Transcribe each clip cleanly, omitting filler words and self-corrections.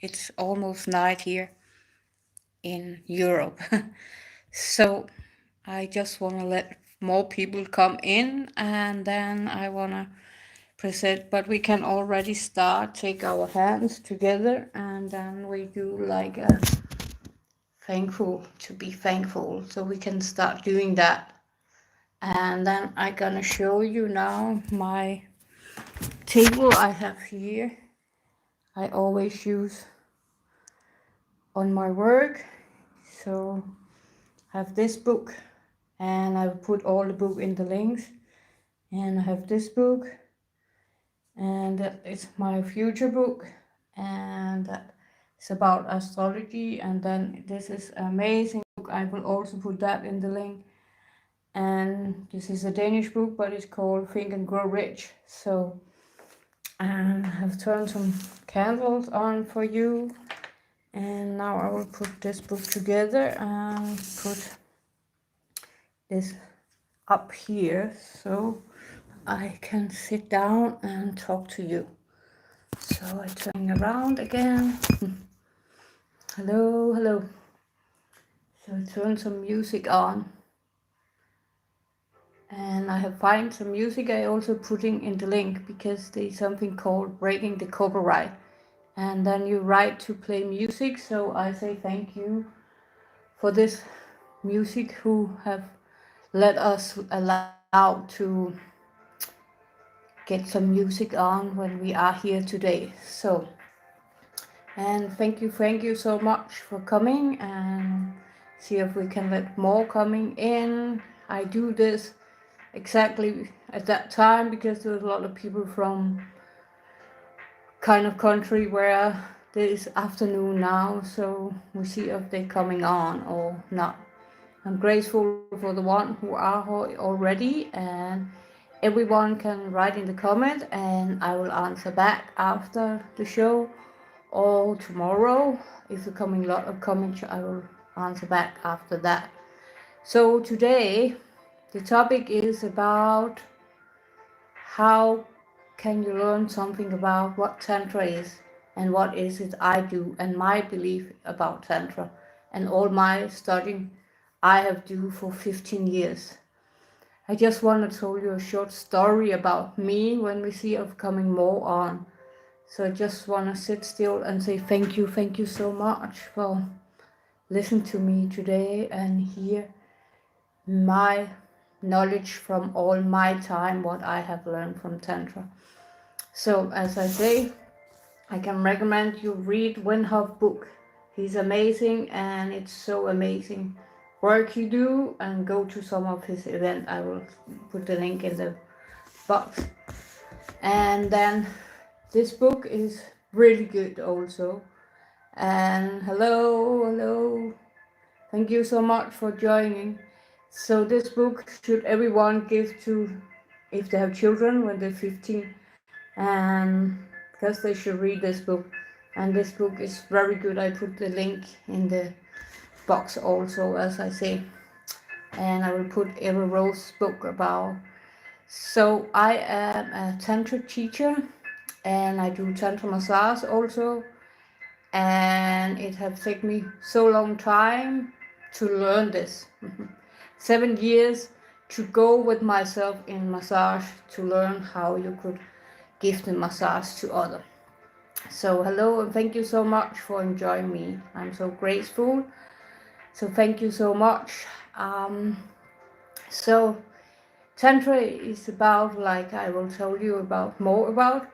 It's almost night here in Europe. So I just want to let more people come in, and then I want to present, but we can already start, take our hands together, and then we do like a thankful, to be thankful. So we can start doing that. And then I'm gonna show you now my table I have here. I always use on my work. So I have this book, and I've put all the book in the links. And I have this book, and that is my future book, and that is about astrology. And then this is an amazing book. I will also put that in the link. And this is a Danish book, but it's called Think and Grow Rich. So and I have turned some candles on for you. And now I will put this book together and put this up here so I can sit down and talk to you. So I turn around again. Hello, hello. So I turn some music on. And I have find some music I also putting in the link, because there's something called breaking the copyright. And then you write to play music. So I say thank you for this music who have let us allow to get some music on when we are here today. So, and thank you so much for coming, and see if we can let more coming in. I do this exactly at that time because there's a lot of people from kind of country where there is afternoon now, so we see if they're coming on or not. I'm grateful for the one who are already, and everyone can write in the comment, and I will answer back after the show or tomorrow. If there's coming a lot of comments, I will answer back after that. So today the topic is about how can you learn something about what Tantra is, and what is it I do, and my belief about Tantra, and all my studying I have do for 15 years. I just want to tell you a short story about me when we see of coming more on. So I just want to sit still and say thank you so much for listening to me today and hear my knowledge from all my time, what I have learned from Tantra. So as I say, I can recommend you read Winhoff book. He's amazing, and it's so amazing work he do, and go to some of his event. I will put the link in the box. And then this book is really good also. And hello, thank you so much for joining. So this book should everyone give to, if they have children when they're 15, and because they should read this book. And this book is very good. I put the link in the box also, as I say. And I will put Eva Rose's book about. So I am a Tantra teacher, and I do Tantra massage also. And it has taken me so long time to learn this. 7 years to go with myself in massage to learn how you could give the massage to others. So hello, and thank you so much for enjoying me. I'm so grateful. So thank you so much. So Tantra is about, like I will tell you about more about.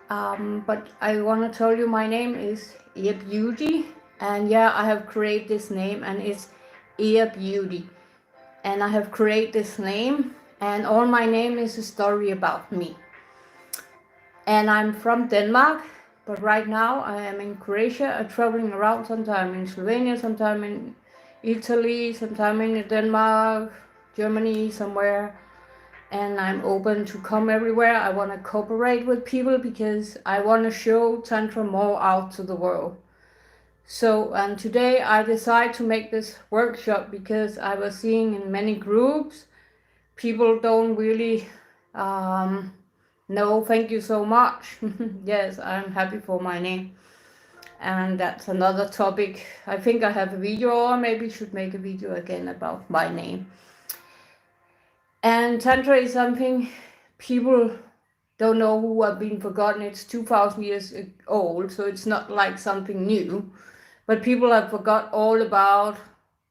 But I want to tell you my name is Ear Beauty, and yeah, I have created this name, and it's Ear Beauty, and I have created this name, and all my name is a story about me. And I'm from Denmark, but right now I am in Croatia. I'm traveling around, sometime in Slovenia, sometime in Italy, sometime in Denmark, Germany, somewhere. And I'm open to come everywhere. I want to cooperate with people because I want to show Tantra more out to the world. So, and today I decided to make this workshop because I was seeing in many groups, people don't really no, thank you so much. Yes, I'm happy for my name. And that's another topic. I think I have a video, or maybe should make a video again about my name. And Tantra is something people don't know who have been forgotten. It's 2000 years old, so it's not like something new. But people have forgot all about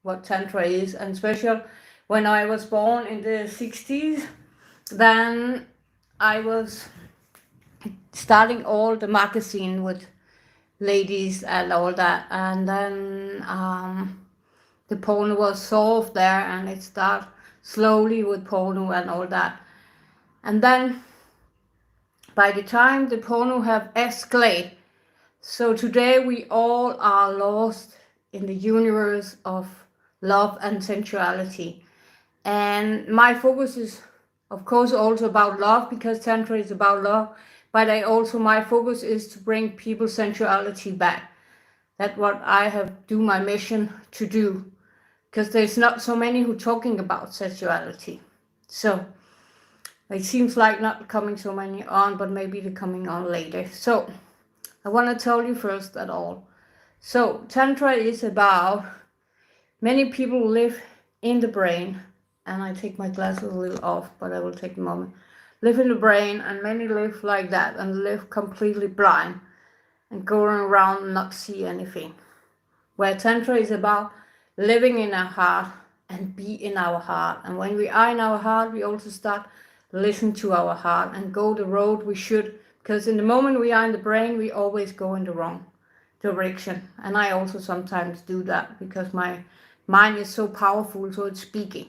what Tantra is, and especially when I was born in the 60s, then I was starting all the magazine with ladies and all that, and then the porno was solved there, and it started slowly with porno and all that. And then by the time the porno have escalated, so today we all are lost in the universe of love and sensuality. And my focus is, of course, also about love, because Tantra is about love, but my focus is to bring people's sensuality back. That's what I have do my mission to do, because there's not so many who talking about sexuality. So it seems like not coming so many on, but maybe they're coming on later. So I want to tell you first at all. So Tantra is about, many people live in the brain, and I take my glasses a little off, but I will take a moment. Live in the brain, and many live like that and live completely blind and going around and not see anything. Where Tantra is about living in our heart and be in our heart. And when we are in our heart, we also start listen to our heart and go the road we should, because in the moment we are in the brain, we always go in the wrong direction. And I also sometimes do that because my mind is so powerful, so it's speaking.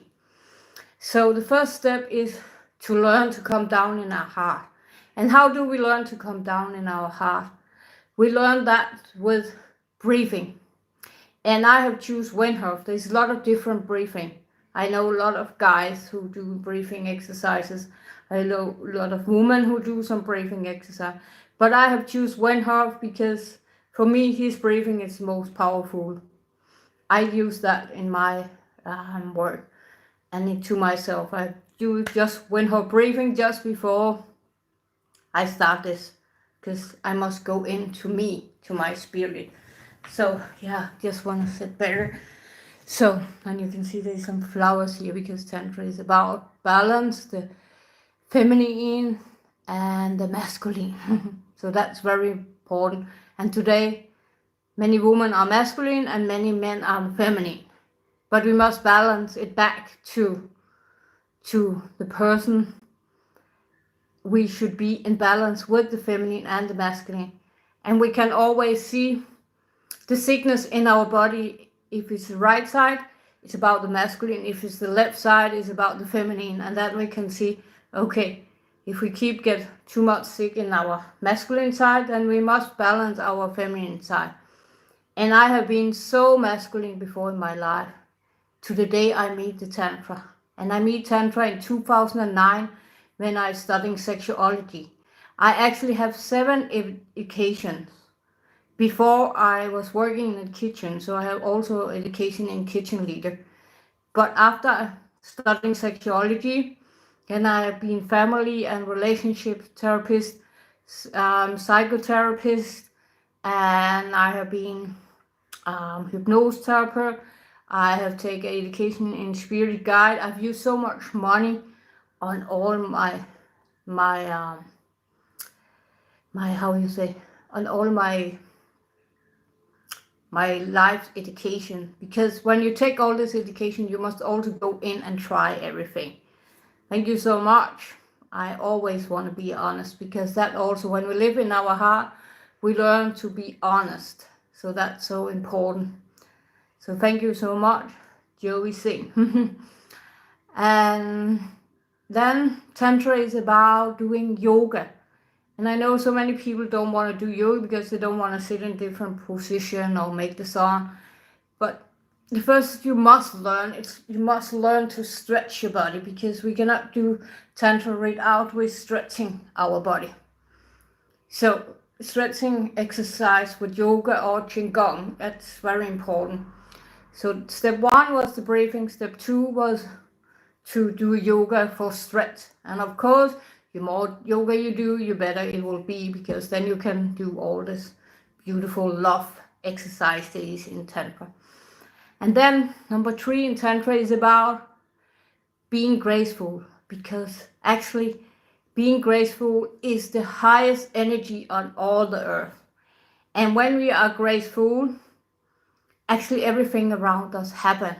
So the first step is to learn to come down in our heart. And how do we learn to come down in our heart? We learn that with breathing. And I have choose Windhoff. There's a lot of different breathing. I know a lot of guys who do breathing exercises. I know a lot of women who do some breathing exercise. But I have choose Windhoff because for me, his breathing is most powerful. I use that in my work and to myself. I do just Windhoff breathing just before I start this, because I must go into me, to my spirit. So yeah, just want to sit better. So, and you can see there's some flowers here, because Tantra is about balance, the feminine and the masculine. So that's very important. And today, many women are masculine and many men are feminine. But we must balance it back to the person. We should be in balance with the feminine and the masculine. And we can always see the sickness in our body. If it's the right side, it's about the masculine. If it's the left side, it's about the feminine. And then we can see, okay, if we get too much sick in our masculine side, then we must balance our feminine side. And I have been so masculine before in my life, to the day I meet the Tantra. And I meet Tantra in 2009 when I studying sexuality. I actually have 7 educations. Before I was working in the kitchen, so I have also education in kitchen leader. But after studying sexuality, then I have been family and relationship therapist, psychotherapist, and I have been hypnosis therapist. I have taken education in spirit guide. I've used so much money on all my how you say, on all my life education, because when you take all this education, you must also go in and try everything. Thank you so much. I always want to be honest, because that also, when we live in our heart, we learn to be honest. So that's so important. So thank you so much, Joey Singh. And then Tantra is about doing yoga. And I know so many people don't want to do yoga because they don't want to sit in different position or make the sound. But the first you must learn to stretch your body, because we cannot do Tantra without stretching our body. So stretching exercise with yoga or Qigong, that's very important. So step 1 was the breathing. Step 2 was to do yoga for stretch. And of course, the more yoga you do, the better it will be, because then you can do all this beautiful love exercise days in Tantra. And then number 3 in Tantra is about being graceful, because actually being graceful is the highest energy on all the earth. And when we are graceful, actually everything around us happen.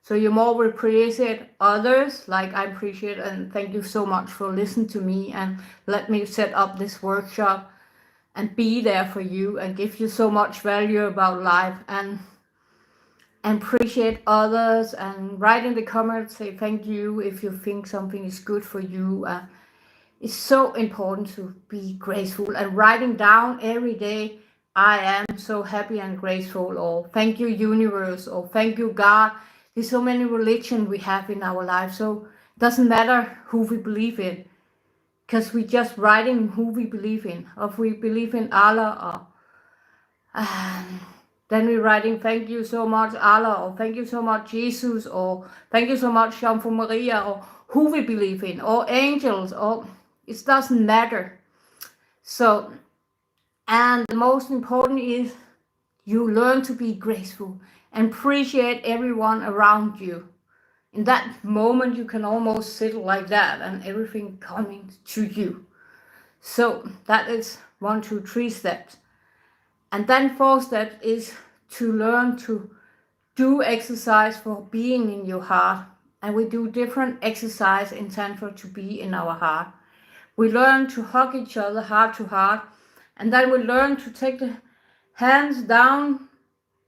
So you more will appreciate others, like I appreciate, and thank you so much for listening to me and let me set up this workshop and be there for you and give you so much value about life, and appreciate others, and write in the comments, say thank you if you think something is good for you. It's so important to be graceful, and writing down every day, I am so happy and grateful, or thank you universe, or thank you God. There's so many religions we have in our life, so it doesn't matter who we believe in, because we just writing who we believe in. Or if we believe in Allah, or then we're writing thank you so much Allah, or thank you so much Jesus, or thank you so much Jean for Maria, or who we believe in, or angels, or it doesn't matter. So, and the most important is you learn to be graceful and appreciate everyone around you. In that moment you can almost sit like that and everything coming to you. So that is 1, 2, 3 steps. And then 4th step is to learn to do exercise for being in your heart. And we do different exercise in Tantra to be in our heart. We learn to hug each other heart to heart. And then we learn to take the hands down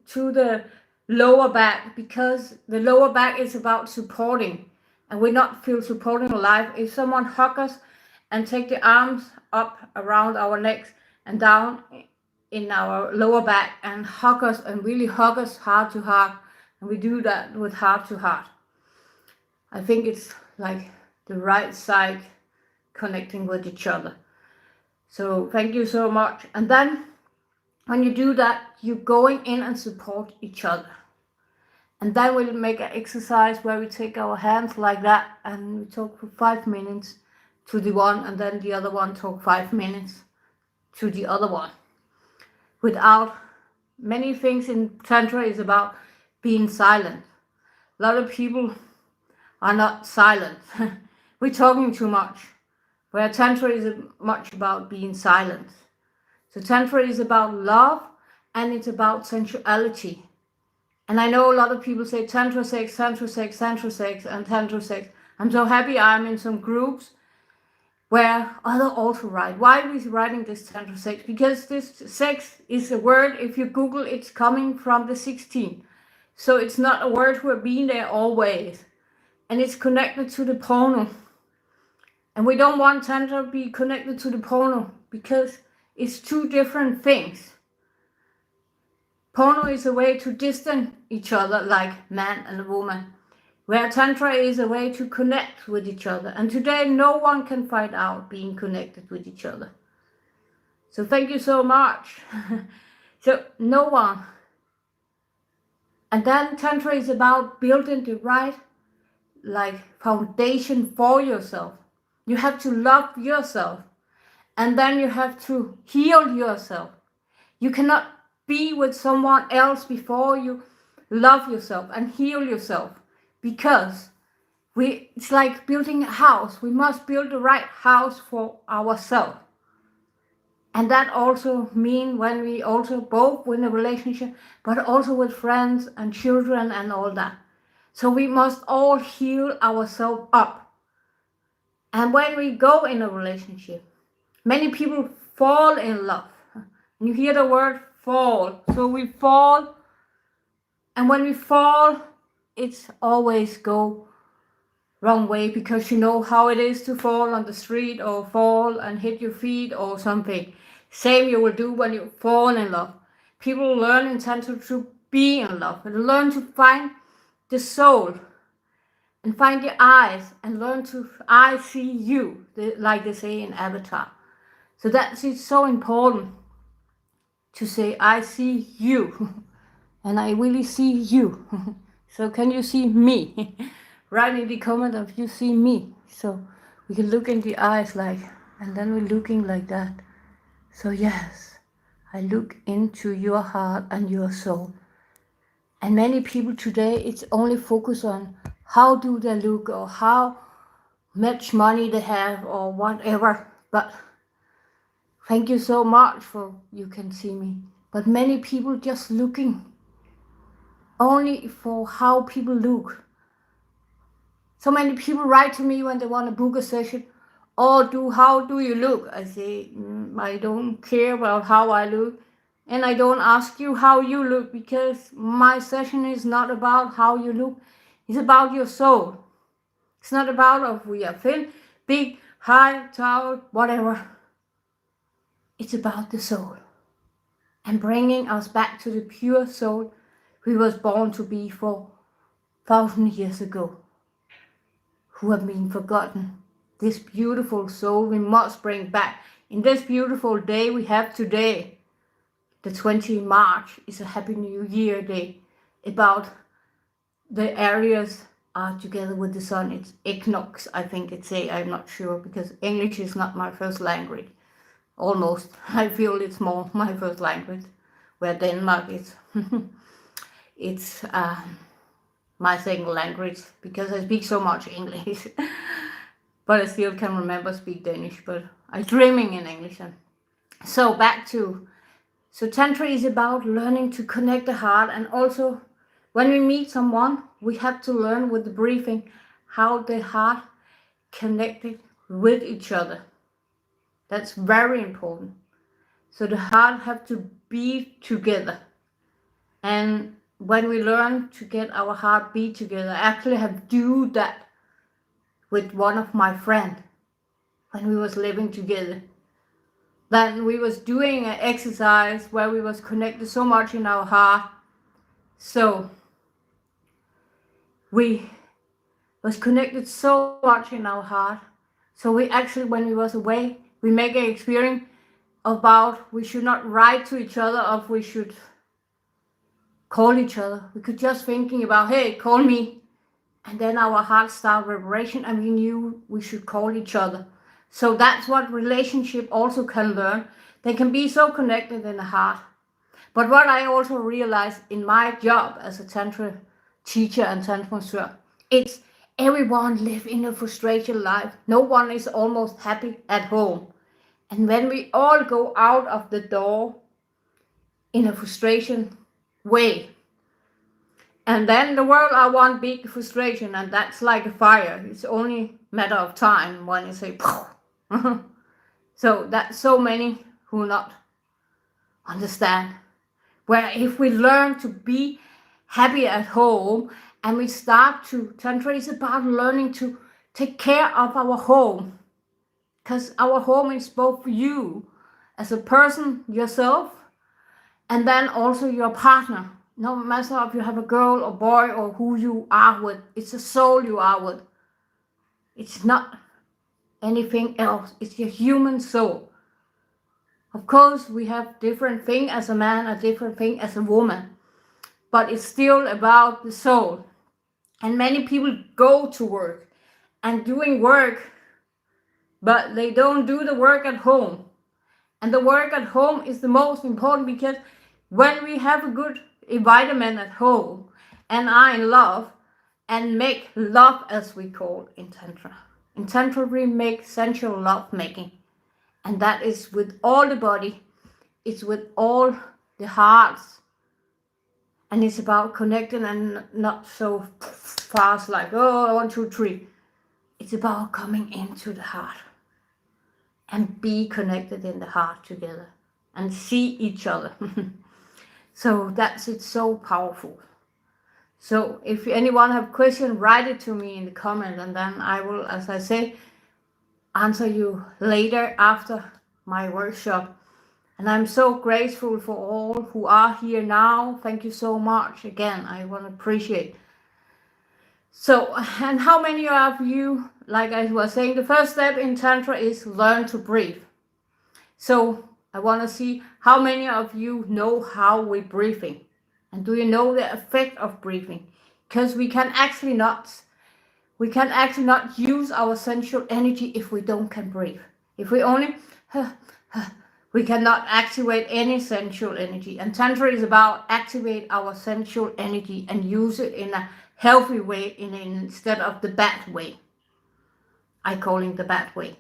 to the lower back, because the lower back is about supporting. And we not feel supporting life. If someone hug us and take the arms up around our necks and down in our lower back and hug us, and really hug us heart to heart, and we do that with heart to heart, I think it's like the right side connecting with each other. So thank you so much. And then when you do that, you're going in and support each other. And then we'll make an exercise where we take our hands like that and we talk for 5 minutes to the one, and then the other one talk 5 minutes to the other one. Without many things in Tantra is about being silent. A lot of people are not silent. We're talking too much. Where Tantra is much about being silent. So Tantra is about love, and it's about sensuality. And I know a lot of people say Tantra sex, Tantra sex, Tantra sex, and Tantra sex. I'm so happy I'm in some groups where other also write. Why are we writing this Tantra sex? Because this sex is a word, if you Google, it's coming from the 16th. So it's not a word who have been there always. And it's connected to the porno. And we don't want Tantra to be connected to the porno, because it's 2 different things. Porno is a way to distance each other, like man and a woman. Where Tantra is a way to connect with each other. And today no one can find out being connected with each other. So thank you so much. So no one. And then Tantra is about building the right foundation for yourself. You have to love yourself. And then you have to heal yourself. You cannot be with someone else before you love yourself and heal yourself. Because it's like building a house. We must build the right house for ourselves. And that also means when we also both in a relationship, but also with friends and children and all that. So we must all heal ourselves up. And when we go in a relationship, many people fall in love. And you hear the word fall. So we fall. And when we fall, it's always go wrong way, because you know how it is to fall on the street or fall and hit your feet or something. Same you will do when you fall in love. People learn in Tantra to be in love and learn to find the soul and find the eyes and learn to I see you, like they say in Avatar. So that's it's so important to say I see you and I really see you. So can you see me? Write in the comment if you see me. So we can look in the eyes and then we're looking like that. So yes, I look into your heart and your soul. And many people today, it's only focus on how do they look or how much money they have or whatever. But thank you so much for you can see me. But many people just looking only for how people look. So many people write to me when they want to book a session. Oh, how do you look? I say, I don't care about how I look. And I don't ask you how you look, because my session is not about how you look. It's about your soul. It's not about if we are thin, big, high, tall, whatever. It's about the soul. And bringing us back to the pure soul we was born to be 4,000 years ago, who have been forgotten. This beautiful soul we must bring back. In this beautiful day we have today, the 20th March, is a Happy New Year day, about the areas are together with the sun. It's equinox, I think it's I'm not sure, because English is not my first language. Almost. I feel it's more my first language, where Denmark is. It's my second language, because I speak so much English. But I still can remember speak Danish, but I'm dreaming in English. So back to, so Tantra is about learning to connect the heart, and also when we meet someone, we have to learn with the briefing how the heart connected with each other. That's very important. So the heart have to be together. And when we learn to get our heart beat together, I actually have do that with one of my friends when we was living together. Then we was doing an exercise where we was connected so much in our heart. So we was connected so much in our heart. So we actually, when we was away, we make an experience about we should not write to each other, or we should call each other. We could just thinking about, hey, call me. And then our heart started vibration, and we knew we should call each other. So that's what relationship also can learn. They can be so connected in the heart. But what I also realized in my job as a Tantra teacher and Tantra master, it's everyone live in a frustration life. No one is almost happy at home. And when we all go out of the door in a frustration way, and then the world are one big frustration, and that's like a fire. It's only a matter of time when you say, so that's so many who not understand. Where if we learn to be happy at home, and we start to, Tantra is about learning to take care of our home. Because our home is both you as a person, yourself, and then also your partner. No matter if you have a girl or boy or who you are with, it's a soul you are with. It's not anything else. It's your human soul. Of course, we have different things as a man, a different thing as a woman, but it's still about the soul. And many people go to work and doing work, but they don't do the work at home. And the work at home is the most important, because when we have a good environment at home and are in love and make love, as we call in Tantra. In Tantra we make sensual love making, and that is with all the body, it's with all the hearts, and it's about connecting and not so fast like, oh, 1, 2, 3. It's about coming into the heart and be connected in the heart together and see each other. So that's it's so powerful. So if anyone have question, write it to me in the comment, and then I will, as I say, answer you later after my workshop. And I'm so grateful for all who are here now. Thank you so much again. I want to appreciate. So, and how many of you, like I was saying, the first step in Tantra is learn to breathe. So I want to see how many of you know how we're breathing. And do you know the effect of breathing? Because we can actually not use our sensual energy if we don't can breathe. If we only, we cannot activate any sensual energy. And Tantra is about activate our sensual energy and use it in a healthy way, instead of the bad way. I call it the bad way,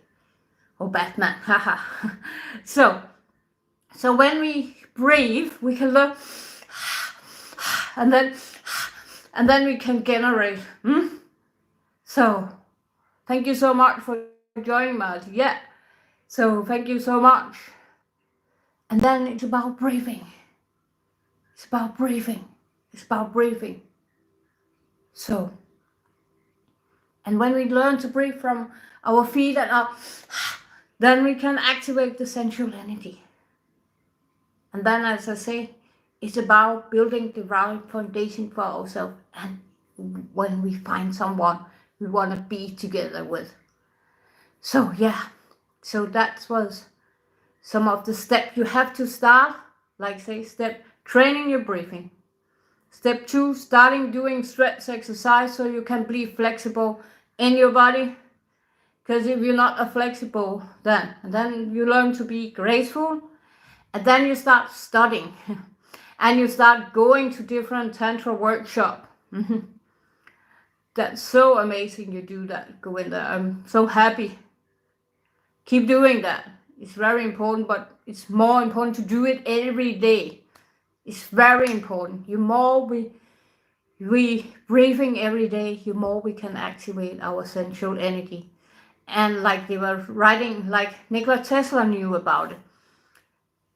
or Batman, haha. So when we breathe, we can learn, and then we can generate. So thank you so much for joining us. Yeah. So thank you so much. And then it's about breathing. It's about breathing. It's about breathing. So, and when we learn to breathe from our feet and up, then we can activate the sensual energy. And then, as I say, it's about building the right foundation for ourselves. And when we find someone we want to be together with. So yeah, so that was some of the steps you have to start. Like say, step training your breathing. Step 2, starting doing stretch exercise so you can be flexible in your body. Because if you're not flexible, then you learn to be graceful, and then you start studying, and you start going to different Tantra workshop. That's so amazing you do that. Go in there. I'm so happy. Keep doing that. It's very important, but it's more important to do it every day. It's very important. The more we breathing every day, the more we can activate our sensual energy. And like they were writing, like Nikola Tesla knew about it.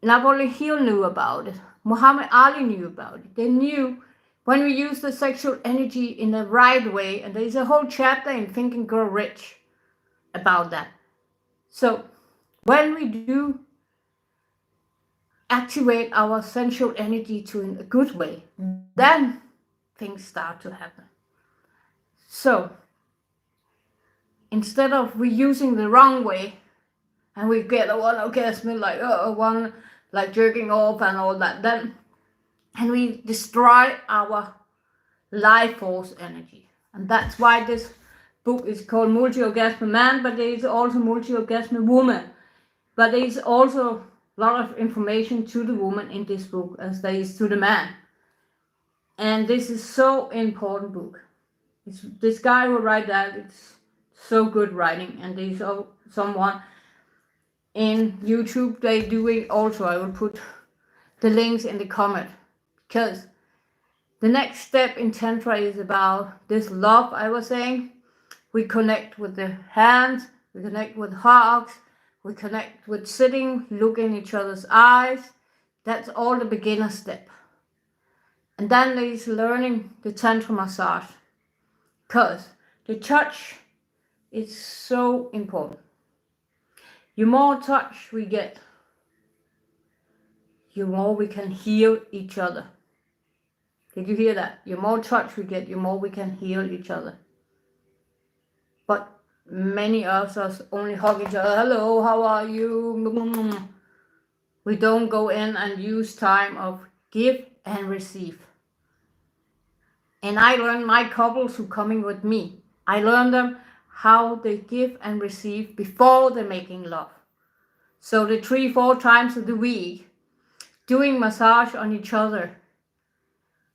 Napoleon Hill knew about it. Muhammad Ali knew about it. They knew when we use the sexual energy in the right way, and there's a whole chapter in Think and Grow Rich about that. So when we do activate our sensual energy to in a good way, then things start to happen. So instead of we using the wrong way, and we get a one orgasm like one like jerking off and all that, then and we destroy our life force energy. And that's why this book is called Multi-Orgasmic Man, but there is also Multi-Orgasmic Woman. But there is also a lot of information to the woman in this book as there is to the man. And this is so important book. It's this guy who write that, it's so good writing. And there's someone in YouTube they do it also. I will put the links in the comment, because the next step in Tantra is about this love I was saying. We connect with the hands, we connect with hugs, we connect with sitting, look in each other's eyes. That's all the beginner step. And then there's learning the Tantra massage, because the touch is so important. The more touch we get, the more we can heal each other. Did you hear that? The more touch we get, the more we can heal each other. But many of us only hug each other. Hello, how are you? We don't go in and use time of give and receive. And I learned my couples who coming with me, I learned them how they give and receive before they're making love. So the 3-4 times of the week, doing massage on each other.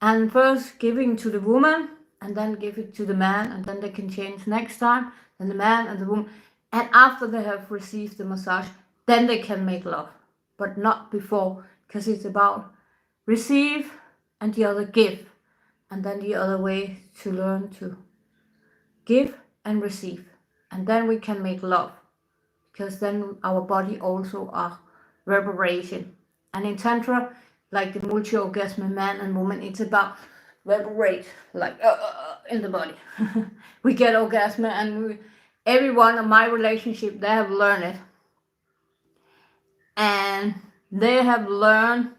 And first giving to the woman, and then give it to the man, and then they can change next time, and the man and the woman. And after they have received the massage, then they can make love, but not before, because it's about receive and the other give. And then the other way to learn to give and receive. And then we can make love, because then our body also are reverberation. And in Tantra, like the multi-orgasmic man and woman, it's about reverberate, like in the body. We get orgasm, and everyone in my relationship, they have learned it. And they have learned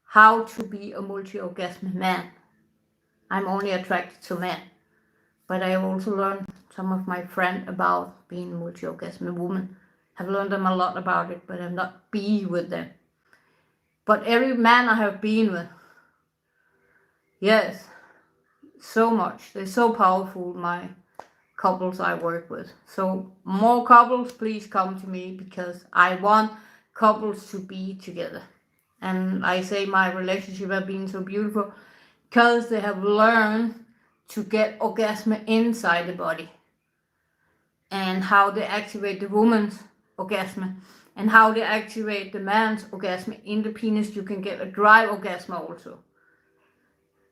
how to be a multi-orgasmic man. I'm only attracted to men. But I also learned some of my friends about being multi-orgasmic woman. I've learned them a lot about it, but I've not been with them. But every man I have been with, yes, so much. They're so powerful, my couples I work with. So more couples, please come to me, because I want couples to be together. And I say my relationship have been so beautiful because they have learned to get orgasm inside the body, and how they activate the woman's orgasm, and how they activate the man's orgasm in the penis. You can get a dry orgasm also.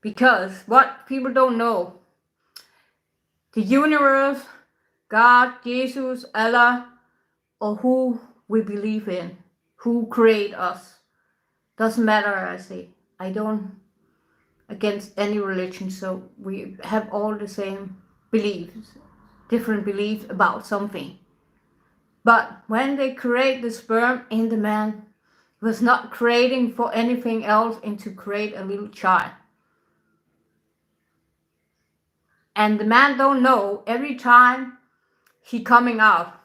Because what people don't know, the universe, God, Jesus, Allah, or who we believe in, who create us, doesn't matter, I say. I don't against any religion, so we have all the same beliefs, different beliefs about something. But when they create the sperm in the man, it was not creating for anything else and to create a little child. And the man don't know every time he coming out.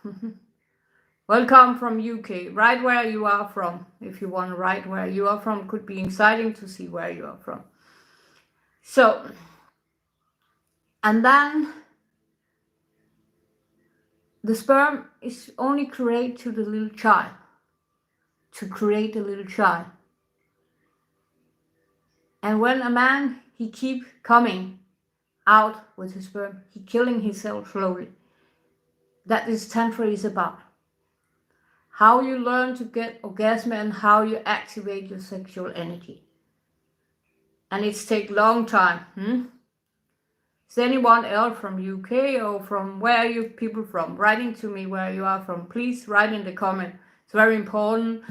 Welcome from UK, right where you are from. If you want to write where you are from, could be exciting to see where you are from. So, and then the sperm is only created to the little child, to create a little child. And when a man, he keep coming out with his sperm, he killing himself slowly. That is Tantra is about. How you learn to get orgasm and how you activate your sexual energy. And it's take long time. Is anyone else from UK or from where are you people from? Writing to me where you are from. Please write in the comment. It's very important.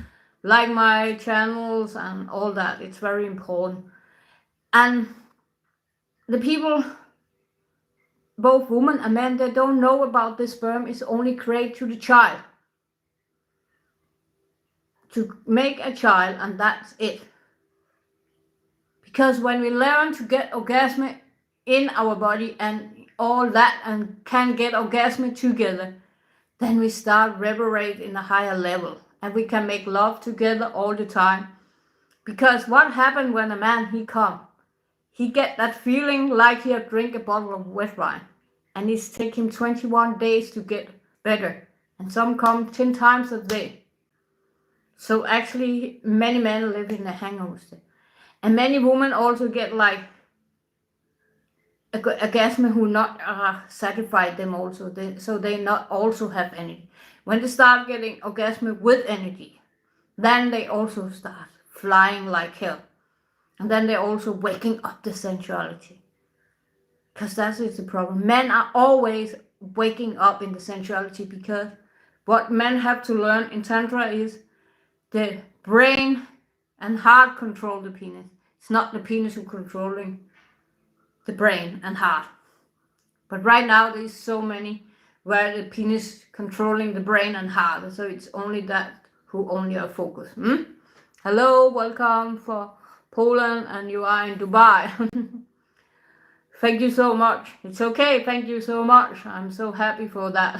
Like my channels and all that. It's very important. And the people, both women and men, they don't know about the sperm is only created to the child. To make a child, and that's it. Because when we learn to get orgasm in our body and all that and can get orgasm together, then we start vibrate in a higher level and we can make love together all the time. Because what happened when a man he come, he get that feeling like he have drink a bottle of wet wine, and it's take him 21 days to get better, and some come 10 times a day. So actually many men live in a hangover state. And many women also get like orgasm who not satisfied them also. So they not also have energy. When they start getting orgasm with energy, then they also start flying like hell. And then they're also waking up the sensuality. Because that is the problem. Men are always waking up in the sensuality, because what men have to learn in Tantra is the brain and heart control the penis. It's not the penis who controlling the brain and heart. But right now there's so many where the penis controlling the brain and heart. So it's only that who only are focused. Hello, welcome for Poland, and you are in Dubai. Thank you so much. It's okay. Thank you so much. I'm so happy for that.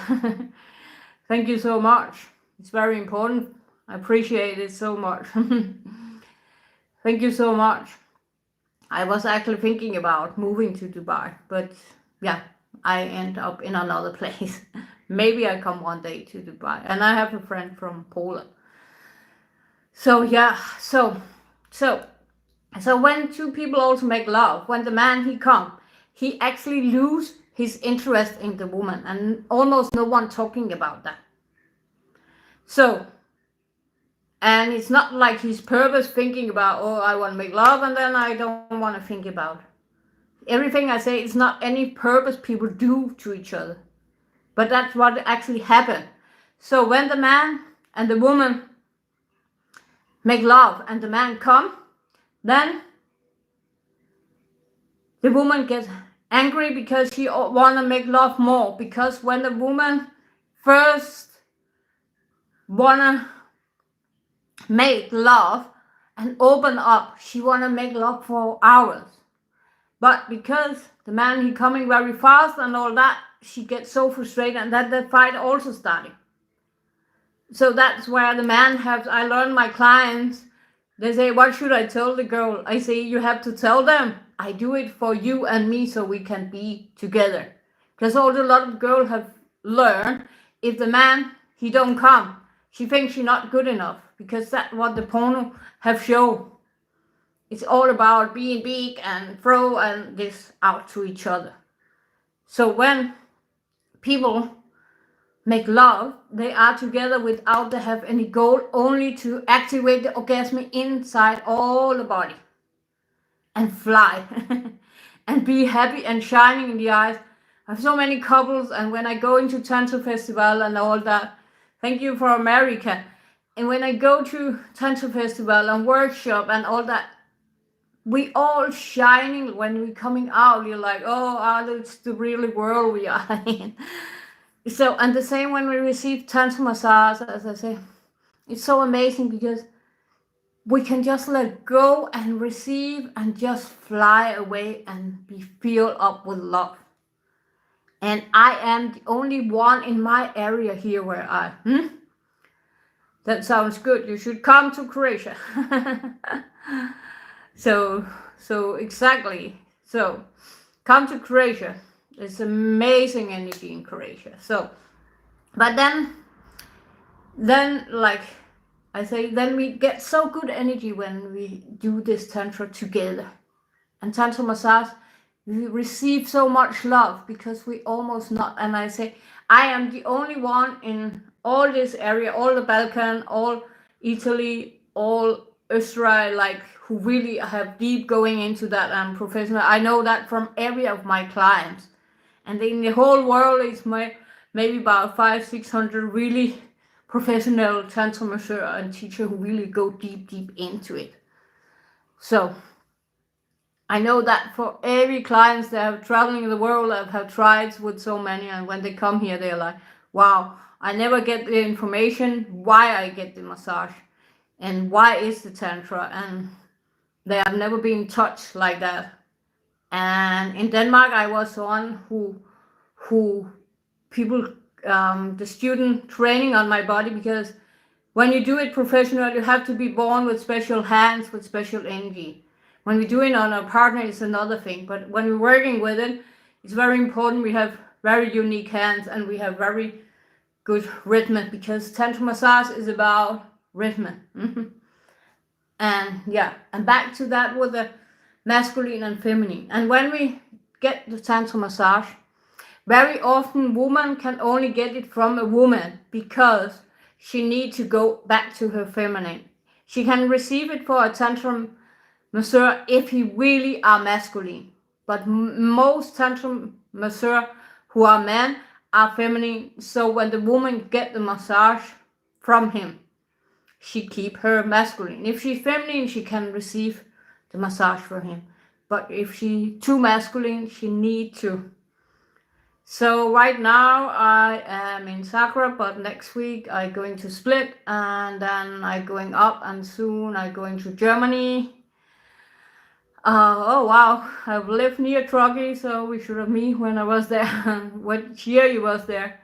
Thank you so much. It's very important. I appreciate it so much. Thank you so much. I was actually thinking about moving to Dubai, but yeah, I end up in another place. Maybe I come one day to Dubai, and I have a friend from Poland. So yeah, so when two people also make love, when the man he come, he actually lose his interest in the woman, and almost no one talking about that. So, and it's not like he's purpose thinking about, oh, I want to make love and then I don't want to think about it. Everything I say is not any purpose people do to each other, but that's what actually happened. So when the man and the woman make love and the man come, then the woman gets angry because she want to make love more. Because when the woman first want to make love and open up, she want to make love for hours. But because the man he coming very fast and all that, she gets so frustrated, and that the fight also starting. So that's where the man has, I learn my clients, they say, what should I tell the girl? I say, you have to tell them, I do it for you and me so we can be together. Because also a lot of girls have learned, if the man, he don't come, she thinks she's not good enough. because that's what the porno have shown. It's all about being big and throw and this out to each other. So when people make love, they are together without to have any goal, only to activate the orgasm inside all the body and fly and be happy and shining in the eyes. I have so many couples, and when I go into Tantra Festival and all that, thank you for America. And when I go to Tantra Festival and workshop and all that, we all shining when we coming out. You're like, oh, it's the real world we are in. So, and the same when we receive Tantra massage, as I say, it's so amazing because we can just let go and receive and just fly away and be filled up with love. And I am the only one in my area here where that sounds good. You should come to Croatia. So exactly. So come to Croatia. It's amazing energy in Croatia. So, but then like I say, then we get so good energy when we do this Tantra together. And Tantra massage, we receive so much love because we almost not, and I say, I am the only one in all this area, all the Balkan, all Italy, all Israel, like who really have deep going into that and professional. I know that from every of my clients. And in the whole world, it's maybe about 500-600 really professional Tantra masseur and teacher who really go deep into it. So I know that for every clients that have traveling in the world, that have tried with so many, and when they come here, they're like, wow, I never get the information why I get the massage and why is the Tantra, and they have never been touched like that. And in Denmark, I was one who people, the student training on my body, because when you do it professional, you have to be born with special hands, with special energy. When we do it on our partner, it's another thing. But when we're working with it, it's very important we have very unique hands and we have very good rhythm, because Tantra massage is about rhythm. And yeah, and back to that with the masculine and feminine. And when we get the Tantra massage, very often woman can only get it from a woman because she needs to go back to her feminine. She can receive it for a Tantra masseur if he really are masculine. But most Tantra masseur who are men are feminine. So when the woman get the massage from him, she keep her masculine. If she's feminine, she can receive the massage from him. But if she too masculine, she need to. So right now I am in Zagreb, but next week I'm going to Split, and then I'm going up, and soon I'm going to Germany. Oh wow, I've lived near Truckee, so we should have met when I was there. What year you was there?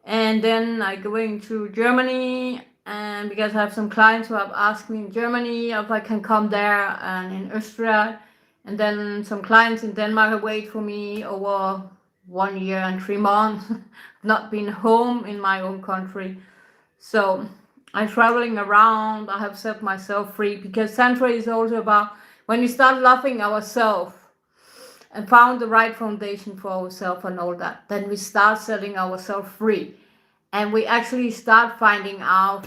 And then I'm going to Germany, and because I have some clients who have asked me in Germany if I can come there, and in Austria, and then some clients in Denmark wait for me over 1 year and 3 months. Not been home in my own country, so I'm traveling around. I have set myself free, because Tantra is also about when we start loving ourselves and found the right foundation for ourselves and all that, then we start setting ourselves free, and we actually start finding out,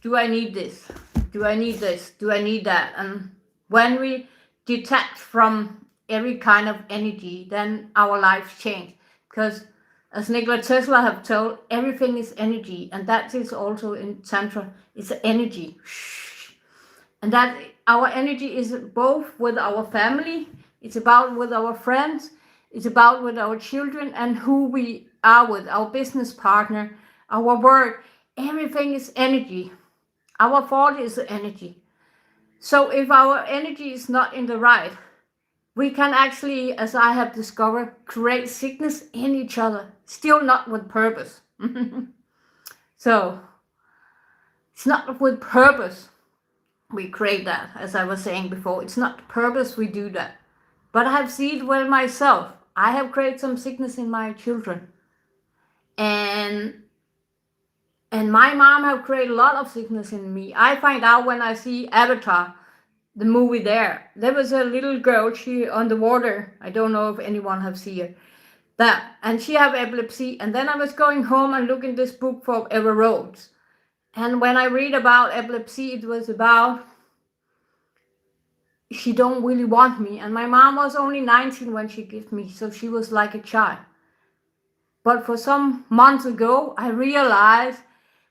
do I need this? Do I need this? Do I need that? And when we detach from every kind of energy, then our lives change. Because as Nikola Tesla have told, everything is energy, and that is also in Tantra, it's energy. And that our energy is both with our family, it's about with our friends, it's about with our children, and who we are with, our business partner, our work. Everything is energy. Our thought is energy. So if our energy is not in the right, we can actually, as I have discovered, create sickness in each other, still not with purpose. So it's not with purpose we create that, as I was saying before. It's not purpose we do that. But I have seen it well myself. I have created some sickness in my children. And And my mom have created a lot of sickness in me. I find out when I see Avatar, the movie there. There was a little girl, she on the water. I don't know if anyone have seen her. That, and she have epilepsy. And then I was going home and looking this book for Ever Roads. And when I read about epilepsy, it was about she don't really want me. And my mom was only 19 when she gave me, so she was like a child. But for some months ago, I realized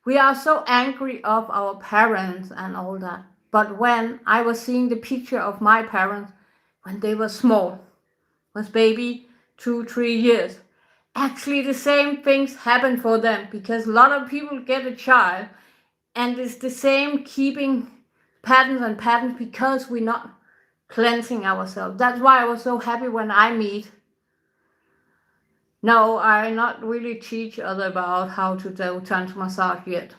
we are so angry of our parents and all that. But when I was seeing the picture of my parents when they were small, was baby 2-3 years, actually the same things happen for them, because a lot of people get a child and it's the same keeping patterns and patterns because we're not cleansing ourselves. That's why I was so happy when I meet. No, I not really teach other about how to do Tantra massage yet.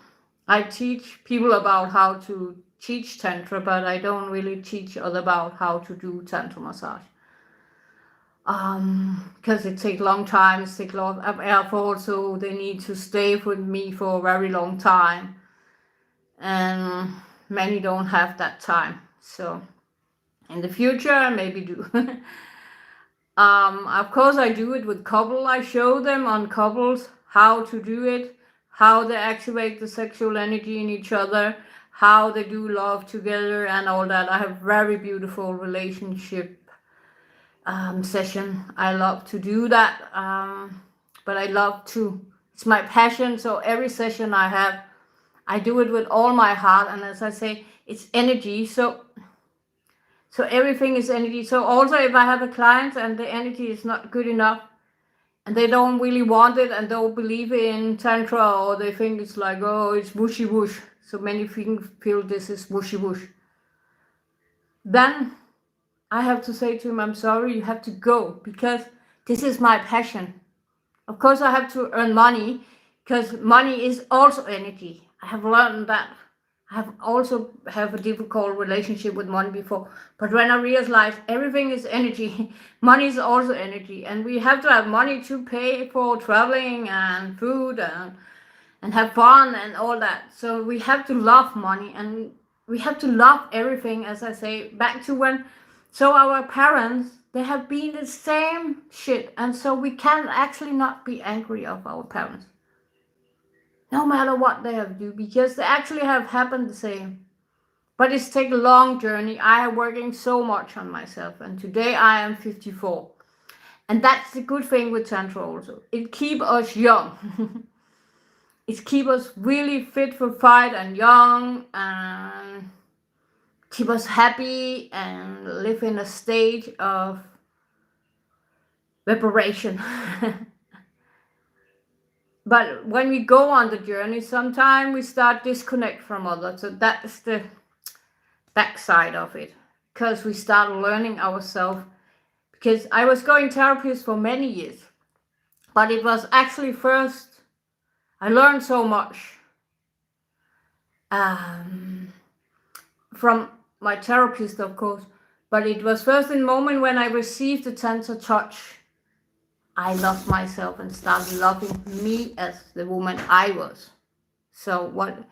I teach people about how to teach Tantra, but I don't really teach other about how to do Tantra massage. Because it takes a long time, it takes a lot of effort, so they need to stay with me for a very long time. And many don't have that time. So in the future, I maybe do. Of course, I do it with couple. I show them on couples how to do it, how they activate the sexual energy in each other, how they do love together and all that. I have very beautiful relationship session. I love to do that, but I love to, it's my passion. So every session I have, I do it with all my heart. And as I say, it's energy. So everything is energy. So also if I have a client and the energy is not good enough and they don't really want it and don't believe in Tantra, or they think it's like, oh, it's whooshy whoosh. So many feel this is whooshy whoosh. Then I have to say to him, I'm sorry, you have to go, because this is my passion. Of course, I have to earn money, because money is also energy. I have learned that. I have also have a difficult relationship with money before. But when I realized everything is energy, money is also energy. And we have to have money to pay for traveling and food and have fun and all that. So we have to love money and we have to love everything, as I say, back to when, so our parents, they have been the same shit. And so we can actually not be angry of our parents, no matter what they have do, because they actually have happened the same. But it's taken a long journey. I am working so much on myself, and today I am 54. And that's the good thing with Tantra also. It keeps us young. It keeps us really fit for fight and young, and keep us happy and live in a state of vibration. But when we go on the journey, sometimes we start disconnect from others. So that's the backside of it, because we start learning ourselves. Because I was going therapist for many years, but it was actually first, I learned so much from my therapist, of course, but it was first in the moment when I received the Tantra touch, I loved myself and started loving me as the woman I was. So what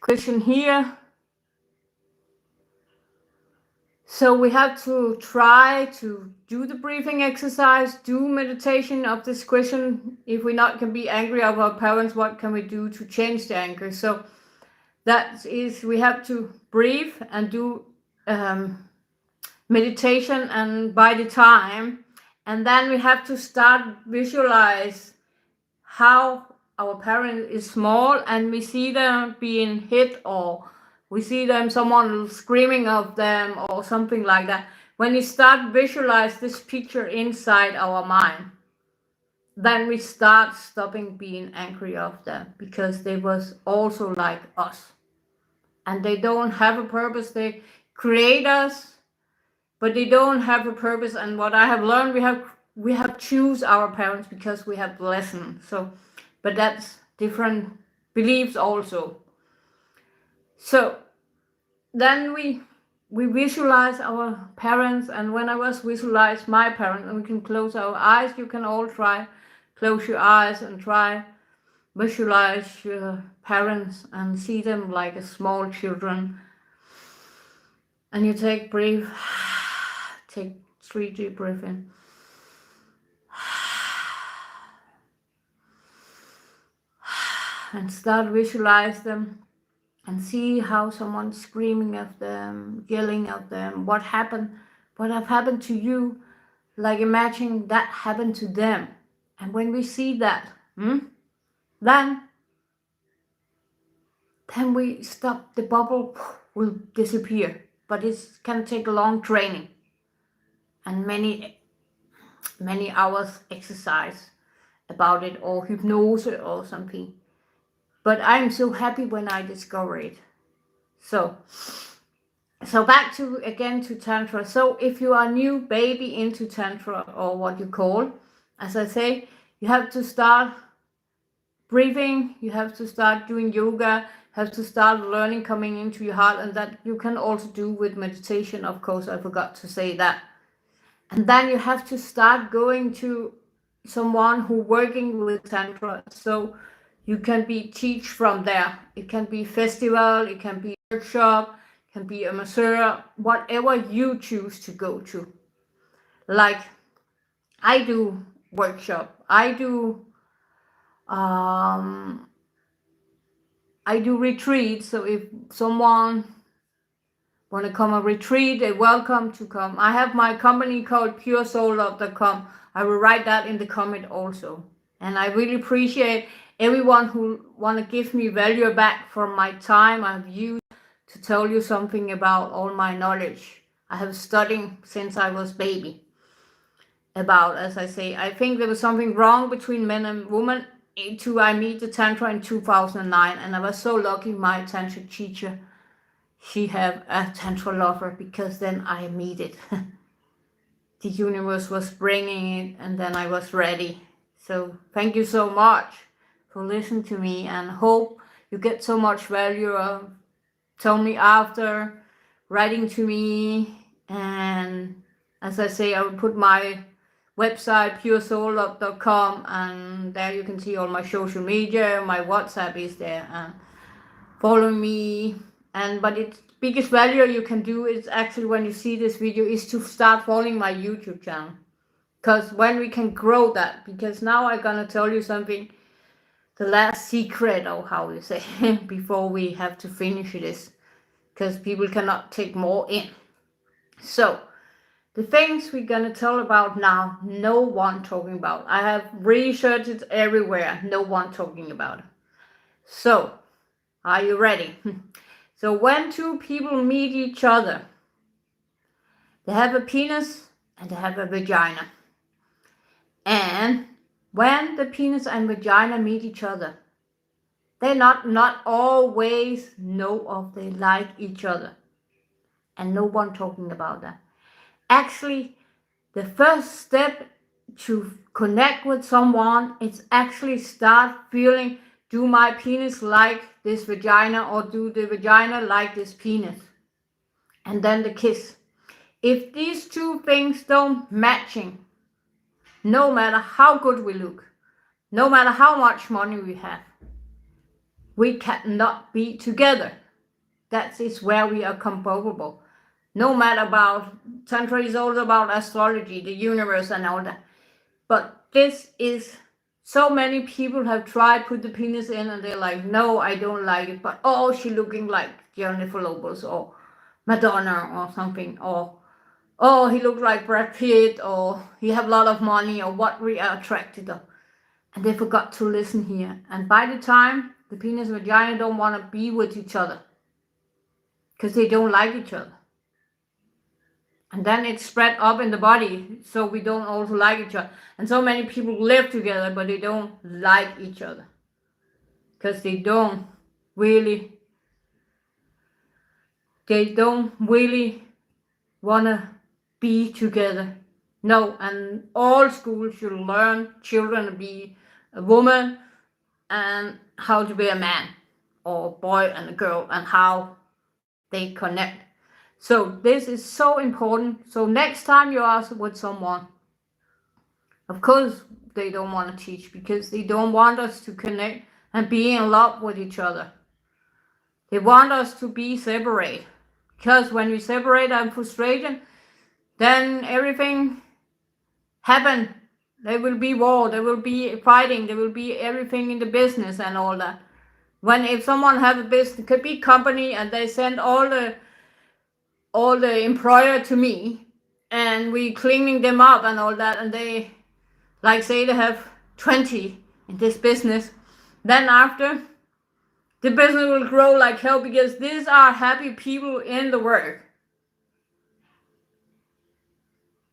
question here? So we have to try to do the breathing exercise, do meditation of this question. If we not can be angry of our parents, what can we do to change the anger? So that is, we have to breathe and do meditation and by the time. And then we have to start visualize how our parent is small and we see them being hit, or we see them, someone screaming of them or something like that. When we start visualize this picture inside our mind, then we start stopping being angry of them, because they was also like us. And they don't have a purpose. They create us, but they don't have a purpose. And what I have learned, we have choose our parents because we have lessons. So, but that's different beliefs also. So then we visualize our parents, and when I was visualize my parents, and we can close our eyes. You can all try, close your eyes and try Visualize your parents and see them like a small children. And you take breath, take 3 deep breaths in. And start visualize them and see how someone's screaming at them, yelling at them, what happened, what have happened to you. Like imagine that happened to them. And when we see that, then we stop, the bubble will disappear. But it can take a long training and many hours exercise about it, or hypnosis or something. But I'm so happy when I discover it. So back to again to Tantra. So if you are new baby into Tantra, or what you call, as I say, you have to start breathing, you have to start doing yoga, have to start learning coming into your heart, and that you can also do with meditation, of course, I forgot to say that. And then you have to start going to someone who working with Tantra, so you can be teach from there. It can be festival, it can be workshop, it can be a masseur, whatever you choose to go to. Like I do workshop, I do retreat. So if someone want to come a retreat, they're welcome to come. I have my company called puresoul.com. I will write that in the comment also. And I really appreciate everyone who want to give me value back from my time I've used to tell you something about all my knowledge. I have studied since I was baby about, as I say, I think there was something wrong between men and women until I meet the Tantra in 2009. And I was so lucky my Tantra teacher, she have a Tantra lover, because then I meet it. The universe was bringing it, and then I was ready. So thank you so much for listening to me, and hope you get so much value of tell me after, writing to me. And as I say, I will put my website puresoul.com, and there you can see all my social media. My WhatsApp is there, and follow me. And but it's biggest value you can do is actually, when you see this video, is to start following my YouTube channel, because when we can grow that, because now I'm gonna tell you something, the last secret, or how you say before we have to finish this, because people cannot take more in. So the things we're gonna tell about now, no one talking about. I have researched it everywhere, no one talking about it. So are you ready? So when two people meet each other, they have a penis and they have a vagina. And when the penis and vagina meet each other, they not always know if they like each other. And no one talking about that. Actually, the first step to connect with someone is actually start feeling, do my penis like this vagina, or do the vagina like this penis? And then the kiss. If these two things don't matching, no matter how good we look, no matter how much money we have, we cannot be together. That is where we are compatible. No matter about, Tantra is all about astrology, the universe and all that. But this is, so many people have tried put the penis in and they're like, no, I don't like it. But oh, she looking like Jennifer Lopez or Madonna or something. Or oh, he looked like Brad Pitt, or he have a lot of money, or what we are attracted to. And they forgot to listen here. And by the time the penis and vagina don't want to be with each other, because they don't like each other. And then it's spread up in the body, so we don't also like each other. And so many people live together, but they don't like each other, because they don't really want to be together. No, and all schools should learn children to be a woman and how to be a man, or boy and a girl, and how they connect. So this is so important. So next time you are with someone, of course they don't want to teach, because they don't want us to connect. and be in love with each other. They want us to be separate. Because when we separate and frustration, then everything happen. There will be war, there will be fighting, there will be everything in the business and all that. When if someone have a business, could be company, and they send all the employer to me, and we cleaning them up and all that, and they, like say they have 20 in this business, then after the business will grow like hell because these are happy people in the work.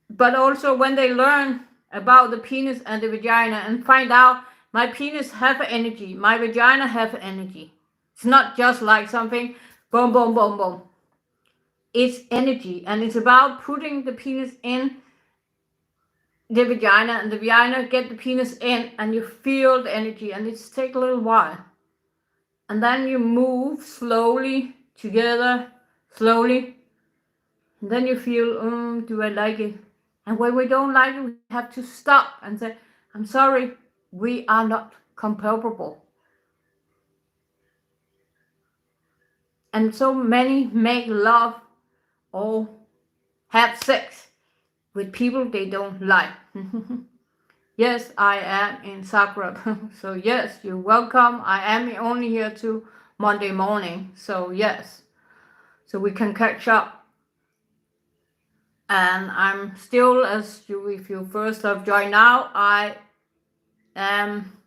But also when they learn about the penis and the vagina and find out my penis have energy, my vagina have energy. It's not just like something boom, boom, boom, boom. It's energy, and it's about putting the penis in the vagina, and the vagina get the penis in, and you feel the energy, and it takes a little while. And then you move slowly together, slowly, and then you feel, do I like it? And when we don't like it, we have to stop and say, I'm sorry, we are not compatible. And so many make love or have sex with people they don't like. Yes, I am in Zagreb. So yes, you're welcome. I am only here till Monday morning. So yes, so we can catch up. And I'm still, as you, if you first have joined now, I am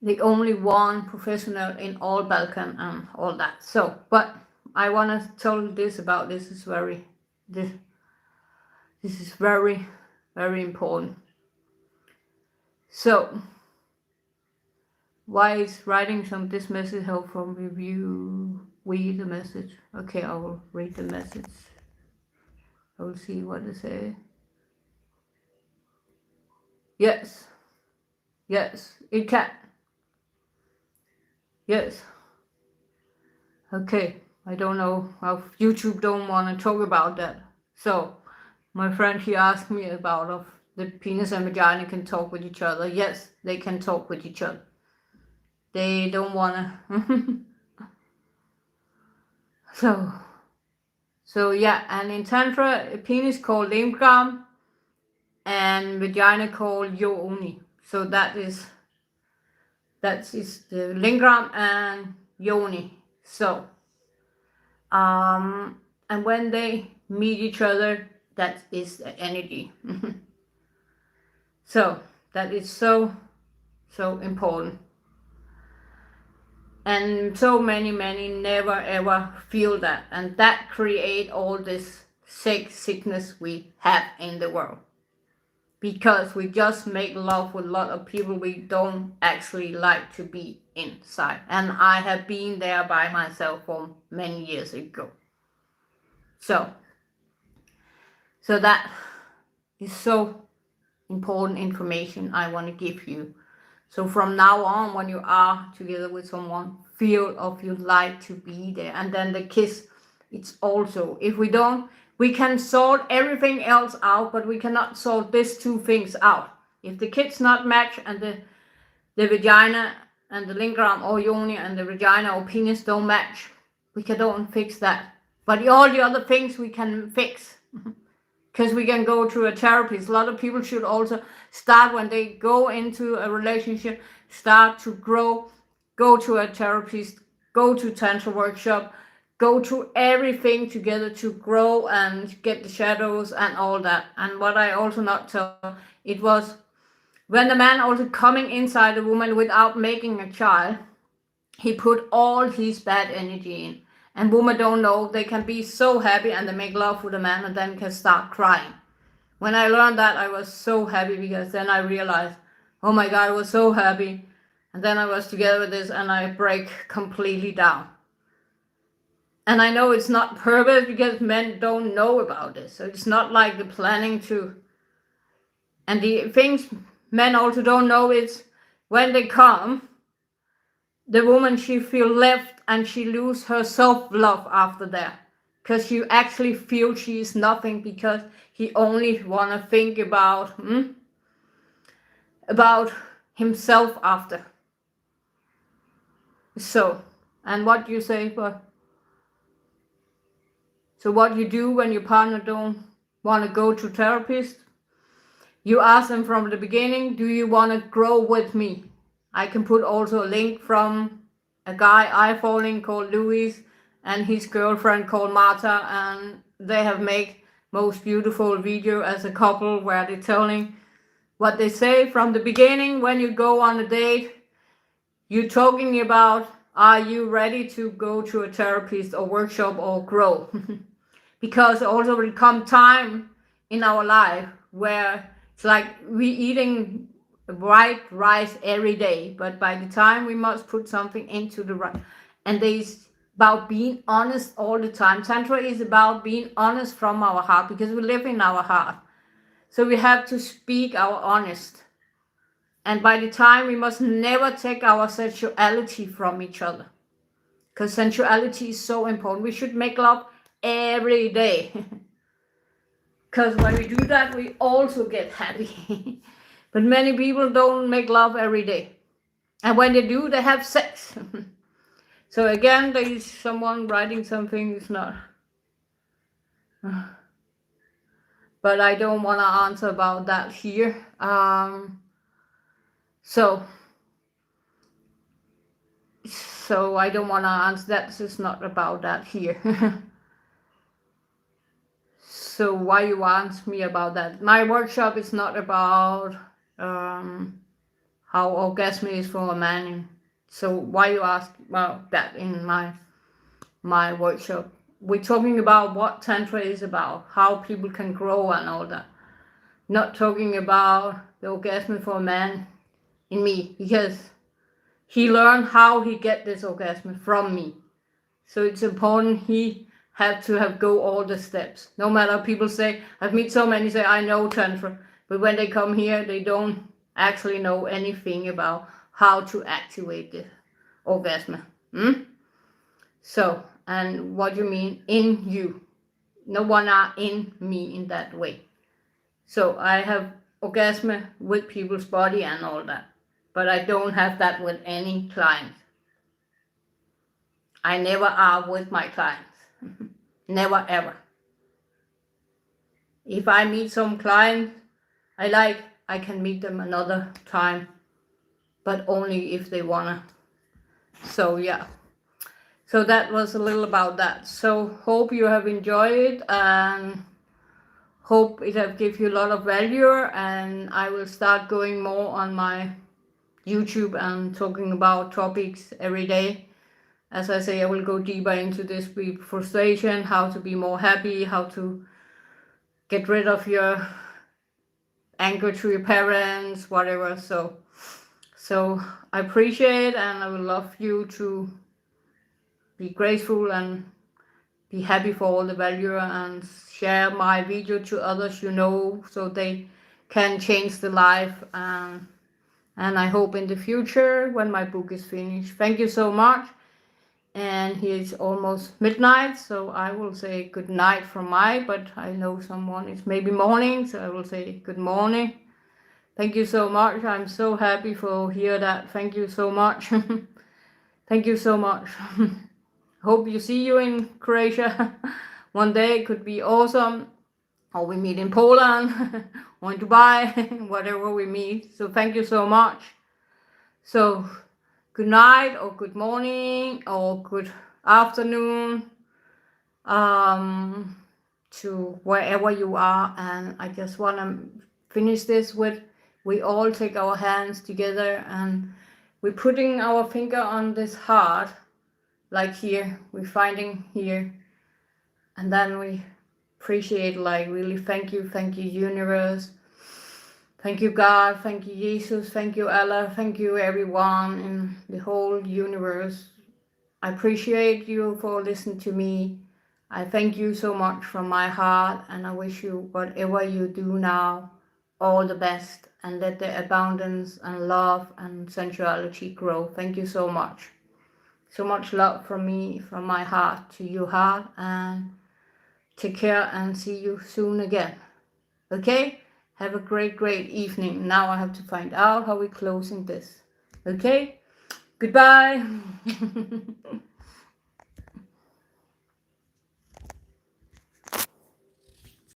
the only one professional in all Balkan and all that. So, but I want to tell you this about this is very, this is very, very important. So, why is writing this message help from review? Read the message. Okay, I will read the message. I will see what they say. Yes. Yes, it can. Yes. Okay, I don't know how YouTube don't want to talk about that. So, my friend, he asked me about if the penis and vagina can talk with each other. Yes, they can talk with each other. They don't want to. So yeah, and in Tantra, a penis called Lingam and vagina called Yoni. So that is the Lingam and Yoni. So, and when they meet each other, that is the energy. So that is so important. And so many never ever feel that, and that create all this sickness we have in the world, because we just make love with a lot of people we don't actually like to be inside. And I have been there by myself from many years ago. So that is so important information I want to give you. So from now on, when you are together with someone, feel of you like to be there. And then the kiss, it's also, if we don't, we can sort everything else out, but we cannot sort these two things out. If the kids not match and the vagina and the lingam or yoni and the vagina or penis don't match, we don't fix that. But all the other things we can fix. Because we can go to a therapist. A lot of people should also start when they go into a relationship, start to grow, go to a therapist, go to TantraWorkshop, go to everything together to grow and get the shadows and all that. And what I also not tell, it was when the man also coming inside the woman without making a child, he put all his bad energy in. And women don't know, they can be so happy and they make love with a man and then can start crying. When I learned that, I was so happy, because then I realized, oh my God, I was so happy. And then I was together with this and I break completely down. And I know it's not purpose because men don't know about this. So it's not like the planning to. And the things men also don't know is when they come, the woman, she feel left and she lose her self-love after that, because you actually feel she is nothing, because he only want to think about himself after. So, and what you say, but so what you do when your partner don't want to go to therapist, you ask them from the beginning, do you want to grow with me? I can put also a link from a guy I following called Louis and his girlfriend called Marta, and they have made most beautiful video as a couple where they're telling what they say from the beginning. When you go on a date, you're talking about, are you ready to go to a therapist or workshop or grow? Because also will come time in our life where it's like we eating white rice every day, but by the time we must put something into the rice. And it's about being honest all the time. Tantra is about being honest from our heart, because we live in our heart. So we have to speak our honest. And by the time, we must never take our sexuality from each other, because sensuality is so important. We should make love every day. Because when we do that, we also get happy. But many people don't make love every day. And when they do, they have sex. So again, there is someone writing something, it's not. But I don't want to answer about that here. So I don't want to answer that. This is not about that here. So why you ask me about that? My workshop is not about how orgasm is for a man. So why you ask about that in my workshop? We're talking about what Tantra is about, how people can grow and all that. Not talking about the orgasm for a man in me, because he learned how he get this orgasm from me. So it's important he had to have go all the steps. No matter people say, I've met so many say I know Tantra, but when they come here, they don't actually know anything about how to activate the orgasm. So, and what you mean in you. No one are in me in that way. So I have orgasm with people's body and all that, but I don't have that with any clients. I never are with my clients. Never ever. If I meet some client I can meet them another time, but only if they wanna. So yeah. So that was a little about that. So hope you have enjoyed it, and hope it have give you a lot of value, and I will start going more on my YouTube and talking about topics every day. As I say, I will go deeper into this with frustration, how to be more happy, how to get rid of your anger to your parents, whatever. So I appreciate, and I would love you to be grateful and be happy for all the value, and share my video to others you know, so they can change the life. And I hope in the future when my book is finished. Thank you so much. And it's almost midnight, so I will say good night from but I know someone it's maybe morning, so I will say good morning. Thank you so much. I'm so happy for hear that. Thank you so much. Thank you so much. Hope you see you in Croatia one day. It could be awesome. Or we meet in Poland or in Dubai, whatever we meet. So thank you so much. So good night or good morning or good afternoon to wherever you are. And I just want to finish this with, we all take our hands together and we're putting our finger on this heart, like here, we're finding here, and then we appreciate, like really thank you universe, thank you God, thank you Jesus, thank you Allah, thank you everyone in the whole universe. I appreciate you for listening to me. I thank you so much from my heart, and I wish you whatever you do now, all the best, and let the abundance and love and sensuality grow. Thank you so much. So much love from me, from my heart to your heart, and take care and see you soon again. Okay? Have a great evening. Now I have to find out how we're closing this. Okay? Goodbye.